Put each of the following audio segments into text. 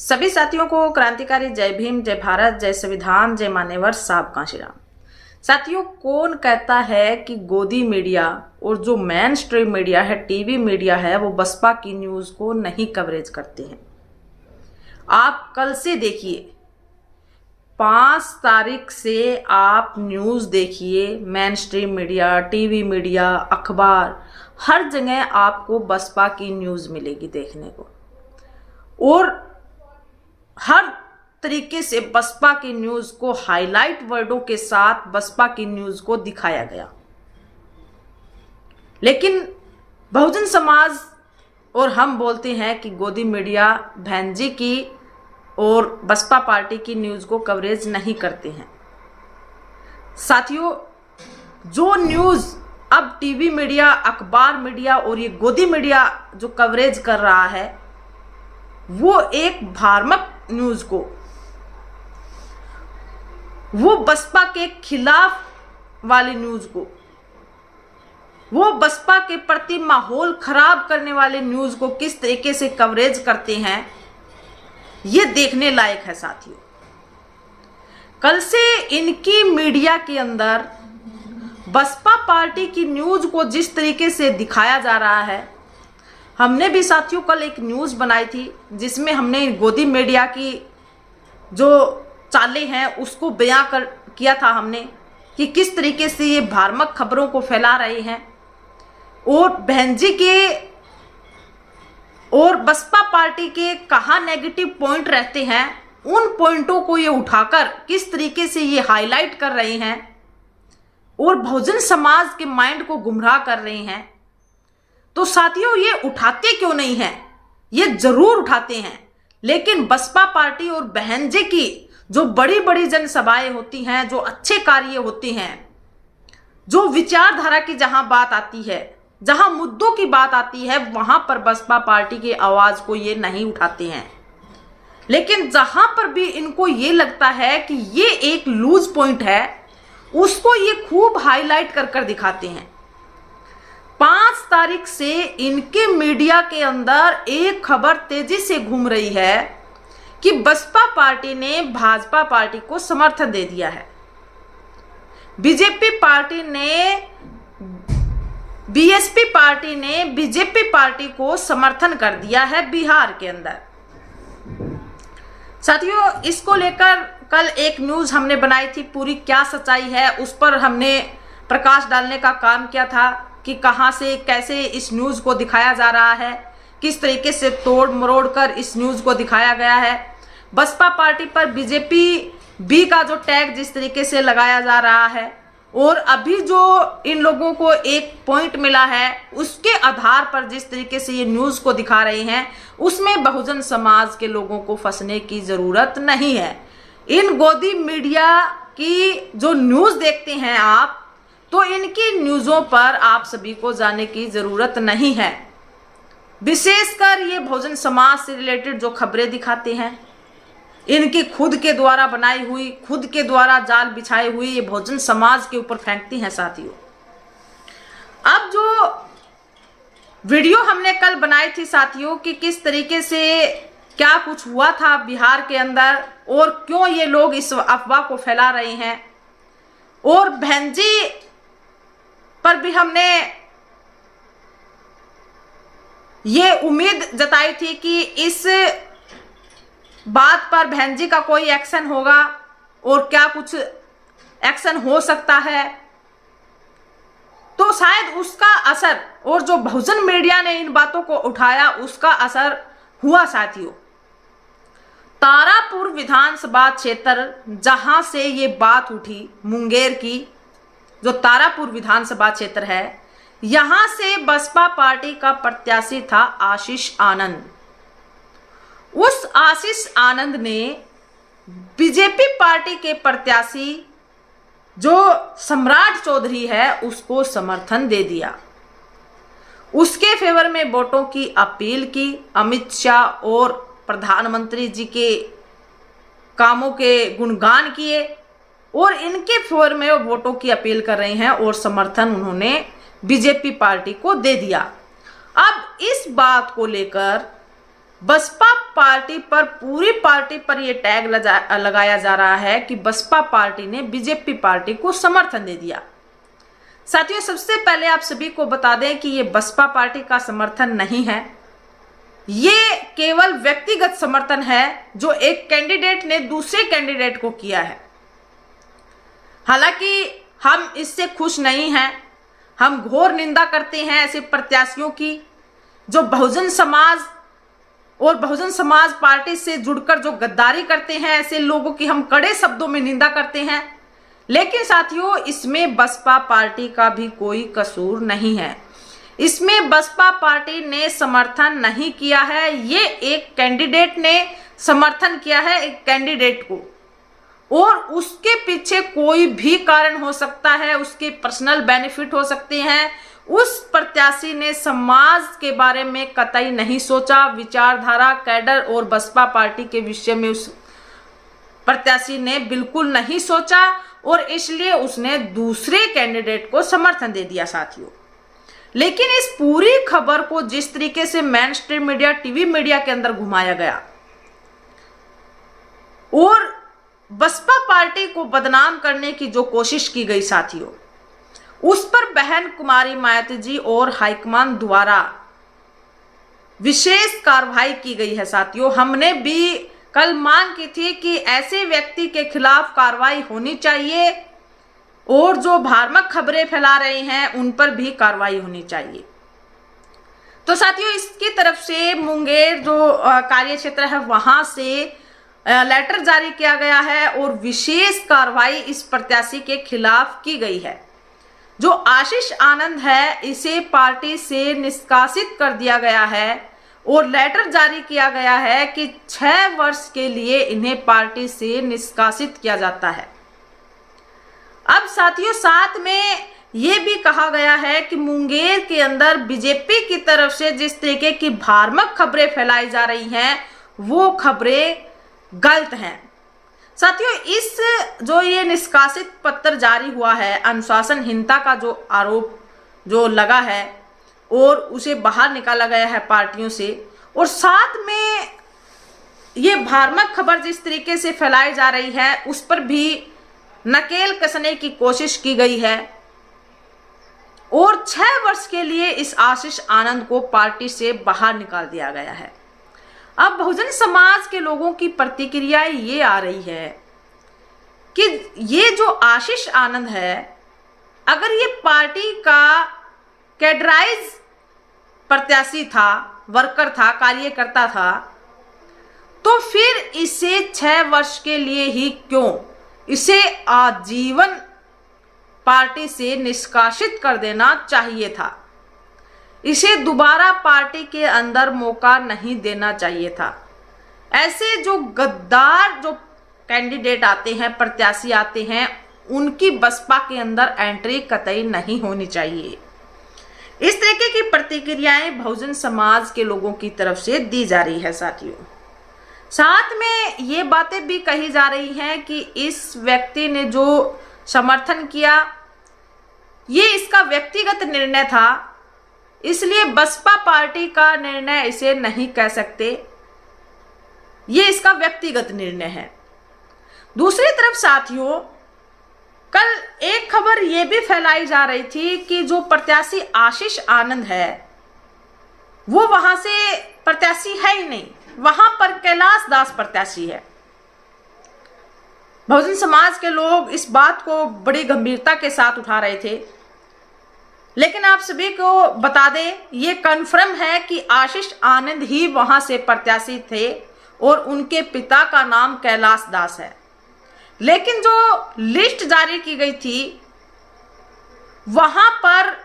सभी साथियों को क्रांतिकारी जय भीम, जय भारत, जय संविधान, जय मान्यवर, साहब कांशीराम। साथियों, कौन कहता है कि गोदी मीडिया और जो मेन स्ट्रीम मीडिया है, टीवी मीडिया है, वो बसपा की न्यूज को नहीं कवरेज करते हैं। आप कल से देखिए, 5 तारीख से आप न्यूज देखिए, main stream media, TV media, अखबार, हर जगह आपको बसपा की न्यूज मिलेगी देखने को। और हर तरीके से बसपा की न्यूज को हाईलाइट वर्डों के साथ बसपा की न्यूज को दिखाया गया। लेकिन बहुजन समाज और हम बोलते हैं कि गोदी मीडिया बहन जी की और बसपा पार्टी की न्यूज को कवरेज नहीं करते हैं। साथियों, जो न्यूज अब टीवी मीडिया, अखबार मीडिया और ये गोदी मीडिया जो कवरेज कर रहा है, वो एक भ्रामक न्यूज को, वो बसपा के खिलाफ वाली न्यूज को, वो बसपा के प्रति माहौल खराब करने वाले न्यूज को किस तरीके से कवरेज करते हैं, ये देखने लायक है। साथियों, कल से इनकी मीडिया के अंदर बसपा पार्टी की न्यूज को जिस तरीके से दिखाया जा रहा है, हमने भी साथियों कल एक न्यूज़ बनाई थी जिसमें हमने गोदी मीडिया की जो चालें हैं उसको बयां किया था हमने कि किस तरीके से ये भ्रामक खबरों को फैला रहे हैं और बहन जी के और बसपा पार्टी के कहाँ नेगेटिव पॉइंट रहते हैं, उन पॉइंटों को ये उठाकर किस तरीके से ये हाईलाइट कर रहे हैं और बहुजन समाज के माइंड को गुमराह कर रहे हैं। तो साथियों, ये उठाते क्यों नहीं हैं? ये जरूर उठाते हैं, लेकिन बसपा पार्टी और बहन जी की जो बड़ी बड़ी जनसभाएं होती हैं, जो अच्छे कार्य होते हैं, जो विचारधारा की जहां बात आती है, जहां मुद्दों की बात आती है, वहां पर बसपा पार्टी की आवाज को ये नहीं उठाते हैं। लेकिन जहां पर भी इनको ये लगता है कि ये एक लूज पॉइंट है, उसको ये खूब हाईलाइट कर कर दिखाते हैं। 5 तारीख से इनके मीडिया के अंदर एक खबर तेजी से घूम रही है कि बसपा पार्टी ने भाजपा पार्टी को समर्थन दे दिया है। बीजेपी पार्टी ने बीएसपी पार्टी ने बीजेपी पार्टी को समर्थन कर दिया है बिहार के अंदर। साथियों, इसको लेकर कल एक न्यूज हमने बनाई थी, पूरी क्या सच्चाई है उस पर हमने प्रकाश डालने का काम किया था कि कहां से कैसे इस न्यूज को दिखाया जा रहा है, किस तरीके से तोड़ मरोड़ कर इस न्यूज को दिखाया गया है। बसपा पार्टी पर बीजेपी बी का जो टैग जिस तरीके से लगाया जा रहा है और अभी जो इन लोगों को एक पॉइंट मिला है, उसके आधार पर जिस तरीके से ये न्यूज को दिखा रहे हैं, उसमें बहुजन समाज के लोगों को फंसने की जरूरत नहीं है। इन गोदी मीडिया की जो न्यूज देखते हैं आप, तो इनकी न्यूज़ों पर आप सभी को जाने की ज़रूरत नहीं है। विशेषकर ये बहुजन समाज से रिलेटेड जो खबरें दिखाते हैं, इनकी खुद के द्वारा बनाई हुई, खुद के द्वारा जाल बिछाई हुई, ये बहुजन समाज के ऊपर फेंकती हैं। साथियों, अब जो वीडियो हमने कल बनाई थी साथियों कि किस तरीके से क्या कुछ हुआ था बिहार के अंदर और क्यों ये लोग इस अफवाह को फैला रहे हैं, और बहन जी पर भी हमने ये उम्मीद जताई थी कि इस बात पर बहन जी का कोई एक्शन होगा और क्या कुछ एक्शन हो सकता है, तो शायद उसका असर, और जो बहुजन मीडिया ने इन बातों को उठाया उसका असर हुआ। साथियों, तारापुर विधानसभा क्षेत्र जहां से ये बात उठी, मुंगेर की जो तारापुर विधानसभा क्षेत्र है, यहां से बसपा पार्टी का प्रत्याशी था आशीष आनंद। उस आशीष आनंद ने बीजेपी पार्टी के प्रत्याशी जो सम्राट चौधरी है उसको समर्थन दे दिया, उसके फेवर में वोटों की अपील की। अमित शाह और प्रधानमंत्री जी के कामों के गुणगान किए और इनके फेवर में वो वोटों की अपील कर रहे हैं और समर्थन उन्होंने बीजेपी पार्टी को दे दिया। अब इस बात को लेकर बसपा पार्टी पर, पूरी पार्टी पर यह टैग लगाया जा रहा है कि बसपा पार्टी ने बीजेपी पार्टी को समर्थन दे दिया। साथियों, सबसे पहले आप सभी को बता दें कि यह बसपा पार्टी का समर्थन नहीं है, ये केवल व्यक्तिगत समर्थन है जो एक कैंडिडेट ने दूसरे कैंडिडेट को किया है। हालांकि हम इससे खुश नहीं हैं, हम घोर निंदा करते हैं ऐसे प्रत्याशियों की जो बहुजन समाज और बहुजन समाज पार्टी से जुड़कर जो गद्दारी करते हैं। ऐसे लोगों की हम कड़े शब्दों में निंदा करते हैं। लेकिन साथियों, इसमें बसपा पार्टी का भी कोई कसूर नहीं है। इसमें बसपा पार्टी ने समर्थन नहीं किया है, ये एक कैंडिडेट ने समर्थन किया है एक कैंडिडेट को, और उसके पीछे कोई भी कारण हो सकता है, उसके पर्सनल बेनिफिट हो सकते हैं। उस प्रत्याशी ने समाज के बारे में कतई नहीं सोचा, विचारधारा, कैडर और बसपा पार्टी के विषय में उस प्रत्याशी ने बिल्कुल नहीं सोचा, और इसलिए उसने दूसरे कैंडिडेट को समर्थन दे दिया साथियों। लेकिन इस पूरी खबर को जिस तरीके से main stream media, TV media के अंदर घुमाया गया और बसपा पार्टी को बदनाम करने की जो कोशिश की गई साथियों, उस पर बहन कुमारी मायावती जी और हाईकमान द्वारा विशेष कार्रवाई की गई है साथियों। हमने भी कल मांग की थी कि ऐसे व्यक्ति के खिलाफ कार्रवाई होनी चाहिए और जो भ्रामक खबरें फैला रहे हैं उन पर भी कार्रवाई होनी चाहिए। तो साथियों, इसकी तरफ से मुंगेर जो कार्य क्षेत्र है वहां से लेटर जारी किया गया है और विशेष कार्रवाई इस प्रत्याशी के खिलाफ की गई है। जो आशीष आनंद है, इसे पार्टी से निष्कासित कर दिया गया है और लेटर जारी किया गया है कि 6 वर्ष के लिए इन्हें पार्टी से निष्कासित किया जाता है। अब साथियों, साथ में ये भी कहा गया है कि मुंगेर के अंदर बीजेपी की तरफ से जिस तरीके की भ्रामक खबरें फैलाई जा रही हैं वो खबरें गलत हैं। साथियों, इस जो ये निष्कासित पत्र जारी हुआ है, अनुशासनहीनता का जो आरोप जो लगा है और उसे बाहर निकाला गया है पार्टियों से, और साथ में ये भ्रामक खबर जिस तरीके से फैलाई जा रही है उस पर भी नकेल कसने की कोशिश की गई है और 6 वर्ष के लिए इस आशीष आनंद को पार्टी से बाहर निकाल दिया गया है। अब बहुजन समाज के लोगों की प्रतिक्रिया ये आ रही है कि ये जो आशीष आनंद है, अगर ये पार्टी का कैडराइज प्रत्याशी था, वर्कर था, कार्यकर्ता था, तो फिर इसे 6 वर्ष के लिए ही क्यों, इसे आजीवन पार्टी से निष्कासित कर देना चाहिए था। इसे दोबारा पार्टी के अंदर मौका नहीं देना चाहिए था। ऐसे जो गद्दार जो कैंडिडेट आते हैं, प्रत्याशी आते हैं, उनकी बसपा के अंदर एंट्री कतई नहीं होनी चाहिए। इस तरीके की प्रतिक्रियाएं बहुजन समाज के लोगों की तरफ से दी जा रही है साथियों। साथ में ये बातें भी कही जा रही हैं कि इस व्यक्ति ने जो समर्थन किया ये इसका व्यक्तिगत निर्णय था, इसलिए बसपा पार्टी का निर्णय इसे नहीं कह सकते, ये इसका व्यक्तिगत निर्णय है। दूसरी तरफ साथियों, कल एक खबर ये भी फैलाई जा रही थी कि जो प्रत्याशी आशीष आनंद है वो वहां से प्रत्याशी है ही नहीं, वहां पर कैलाश दास प्रत्याशी है। बहुजन समाज के लोग इस बात को बड़ी गंभीरता के साथ उठा रहे थे, लेकिन आप सभी को बता दें ये कन्फर्म है कि आशीष आनंद ही वहां से प्रत्याशी थे और उनके पिता का नाम कैलाश दास है। लेकिन जो लिस्ट जारी की गई थी वहां पर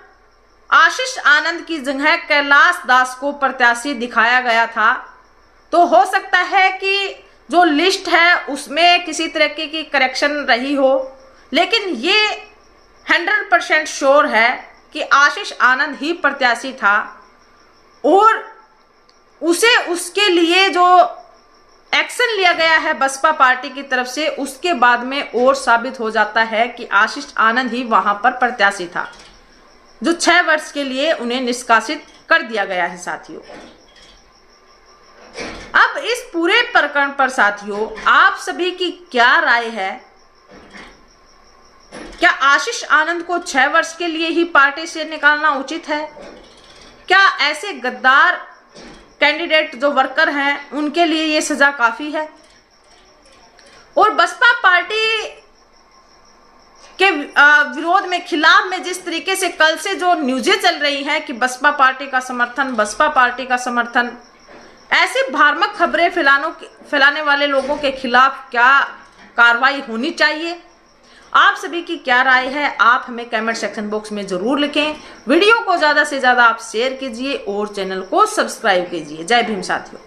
आशीष आनंद की जगह कैलाश दास को प्रत्याशी दिखाया गया था। तो हो सकता है कि जो लिस्ट है उसमें किसी तरीके की करेक्शन रही हो, लेकिन ये 100% श्योर है कि आशीष आनंद ही प्रत्याशी था और उसे उसके लिए जो एक्शन लिया गया है बसपा पार्टी की तरफ से, उसके बाद में और साबित हो जाता है कि आशीष आनंद ही वहां पर प्रत्याशी था, जो 6 वर्ष के लिए उन्हें निष्कासित कर दिया गया है साथियों। अब इस पूरे प्रकरण पर साथियों आप सभी की क्या राय है? क्या आशीष आनंद को 6 वर्ष के लिए ही पार्टी से निकालना उचित है? क्या ऐसे गद्दार कैंडिडेट जो वर्कर हैं उनके लिए ये सजा काफी है? और बसपा पार्टी के विरोध में, खिलाफ में जिस तरीके से कल से जो न्यूज़ें चल रही हैं कि बसपा पार्टी का समर्थन, बसपा पार्टी का समर्थन, ऐसे भ्रामक खबरें फैलाने वाले लोगों के खिलाफ क्या कार्रवाई होनी चाहिए? आप सभी की क्या राय है? आप हमें कमेंट सेक्शन बॉक्स में जरूर लिखें। वीडियो को ज़्यादा से ज़्यादा आप शेयर कीजिए और चैनल को सब्सक्राइब कीजिए। जय भीम साथियों।